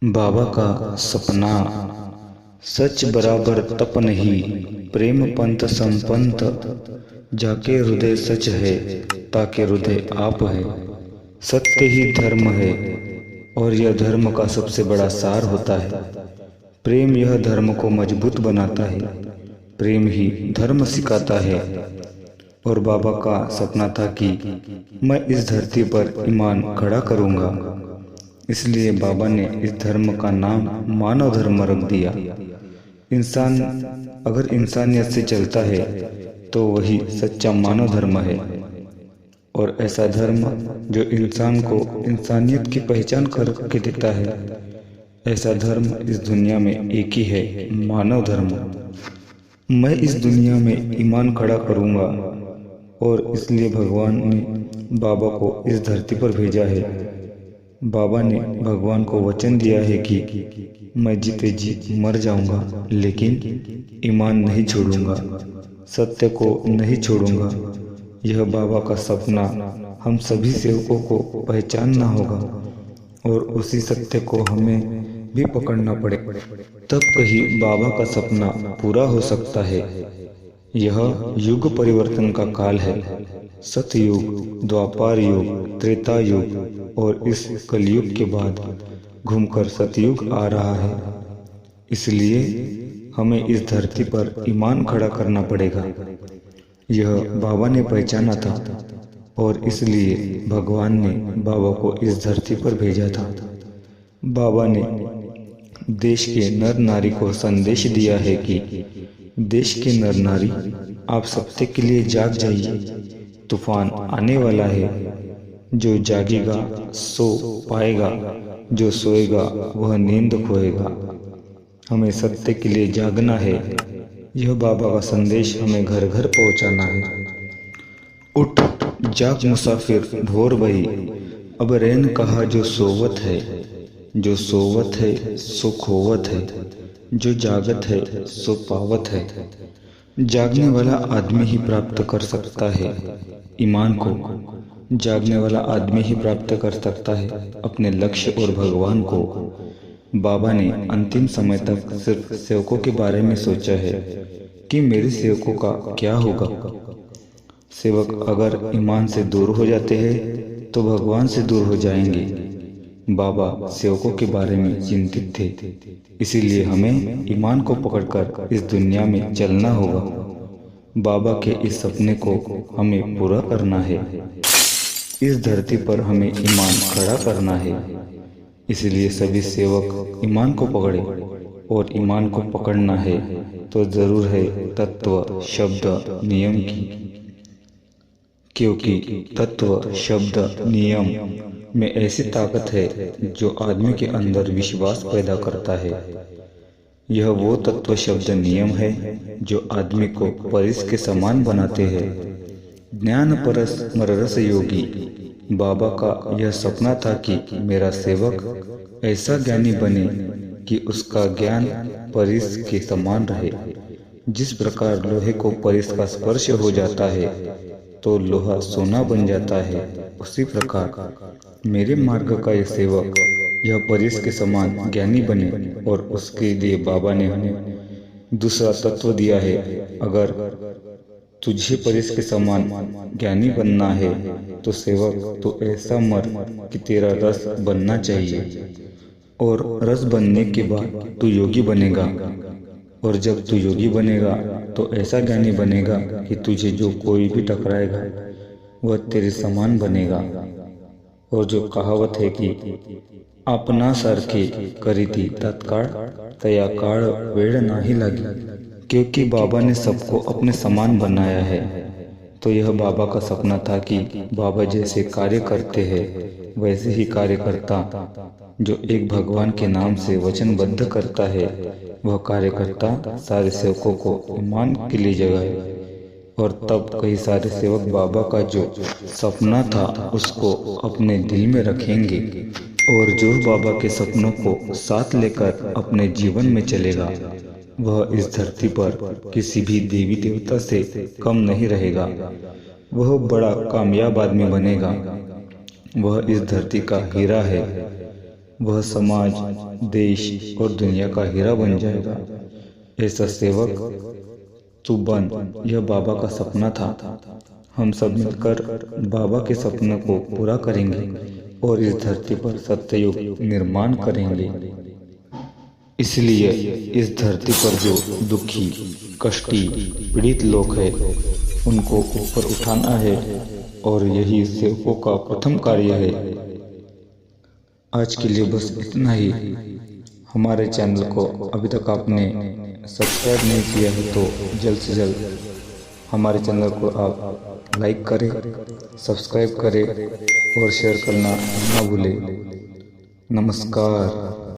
बाबा का सपना। सच बराबर तप नहीं, प्रेम पंथ संपंथ। जाके हृदय सच है, ताके हृदय आप है। सत्य ही धर्म है, और यह धर्म का सबसे बड़ा सार होता है। प्रेम यह धर्म को मजबूत बनाता है, प्रेम ही धर्म सिखाता है। और बाबा का सपना था कि मैं इस धरती पर ईमान खड़ा करूंगा। इसलिए बाबा ने इस धर्म का नाम मानव धर्म रख दिया। इंसान अगर इंसानियत से चलता है तो वही सच्चा मानव धर्म है। और ऐसा धर्म जो इंसान को इंसानियत की पहचान करके देता है, ऐसा धर्म इस दुनिया में एक ही है, मानव धर्म। मैं इस दुनिया में ईमान खड़ा करूंगा, और इसलिए भगवान ने बाबा को इस धरती पर भेजा है। बाबा ने भगवान को वचन दिया है कि मैं जीते जी मर जाऊंगा, लेकिन ईमान नहीं छोड़ूंगा, सत्य को नहीं छोड़ूंगा। यह बाबा का सपना हम सभी सेवकों को पहचानना होगा, और उसी सत्य को हमें भी पकड़ना पड़े, तब कहीं बाबा का सपना पूरा हो सकता है। यह युग परिवर्तन का काल है। सतयुग, द्वापर युग, त्रेता युग, और इस कलयुग के बाद घूमकर सतयुग आ रहा है। इसलिए हमें इस धरती पर ईमान खड़ा करना पड़ेगा। यह बाबा ने पहचाना था, और इसलिए भगवान ने बाबा को इस धरती पर भेजा था। बाबा ने देश के नर नारी को संदेश दिया है कि देश के नर नारी, आप सत्य के लिए जाग जाइए। तूफान आने वाला है। जो जागेगा सो पाएगा, जो सोएगा वह नींद खोएगा। हमें सत्य के लिए जागना है। यह बाबा का संदेश हमें घर घर पहुंचाना है। उठ जाग मुसाफिर, भोर भई, अब रैन कहा जो सोवत है। जो सोवत है सो खोवत है, जो जागत है सो पावत है। जागने वाला आदमी ही प्राप्त कर सकता है ईमान को। जागने वाला आदमी ही प्राप्त कर सकता है अपने लक्ष्य और भगवान को। बाबा ने अंतिम समय तक सिर्फ सेवकों के बारे में सोचा है कि मेरे सेवकों का क्या होगा। सेवक अगर ईमान से दूर हो जाते हैं तो भगवान से दूर हो जाएंगे। बाबा सेवकों के बारे में चिंतित थे, इसीलिए हमें ईमान को पकड़कर इस दुनिया में चलना होगा। बाबा के इस सपने को हमें पूरा करना है। इस धरती पर हमें ईमान खड़ा करना है। इसलिए सभी सेवक ईमान को पकड़े, और ईमान को पकड़ना है तो जरूर है तत्व शब्द नियम की, क्योंकि तत्व शब्द नियम में ऐसी ताकत है जो आदमी के अंदर विश्वास पैदा करता है। यह वो तत्व शब्द नियम है जो आदमी को परिस के समान बनाते हैं। ज्ञान परस मररस योगी। बाबा का यह सपना था कि मेरा सेवक ऐसा ज्ञानी बने कि उसका ज्ञान परिस के समान रहे। जिस प्रकार लोहे को परिस का स्पर्श हो जाता है तो लोहा सोना बन जाता है, उसी प्रकार मेरे मार्ग का यह सेवक यह परिस के समान ज्ञानी बने। और उसके लिए बाबा ने हमें दूसरा तत्व दिया है। अगर तुझे परिस के समान ज्ञानी बनना है तो सेवक तो ऐसा मर कि तेरा रस बनना चाहिए, और रस बनने के बाद तू योगी बनेगा। और जब तू योगी बनेगा तो ऐसा ज्ञानी बनेगा कि तुझे जो कोई भी टकराएगा वह तेरे समान बनेगा। और जो कहावत है कि अपना सारखे करीती तत्काळ, तया काळ वेळ नाही लागी। क्योंकि बाबा ने सबको अपने समान बनाया है, तो यह बाबा का सपना था कि बाबा जैसे कार्य करते हैं वैसे ही कार्यकर्ता, जो एक भगवान के नाम से वचनबद्ध करता है, वह कार्यकर्ता सारे सेवकों को ईमान के लिए जगाए। और तब कई सारे सेवक बाबा का जो सपना था उसको अपने दिल में रखेंगे, और जो बाबा के सपनों को साथ लेकर अपने जीवन में चलेगा वह इस धरती पर किसी भी देवी देवता से कम नहीं रहेगा। वह बड़ा कामयाब आदमी बनेगा। वह इस धरती का हीरा है। वह समाज, देश और दुनिया का हीरा बन जाएगा। ऐसा सेवक तू बन, यह बाबा का सपना था। हम सब मिलकर बाबा के सपने को पूरा करेंगे और इस धरती पर सत्ययुग निर्माण करेंगे। इसलिए इस धरती पर जो दुखी, कष्टी, पीड़ित लोग हैं, उनको ऊपर उठाना है और यही सेवकों का प्रथम कार्य है। आज के लिए बस इतना ही। हमारे चैनल को अभी तक आपने सब्सक्राइब नहीं किया है तो जल्द से जल्द हमारे चैनल को आप लाइक करें, सब्सक्राइब करें और शेयर करना ना भूलें। नमस्कार।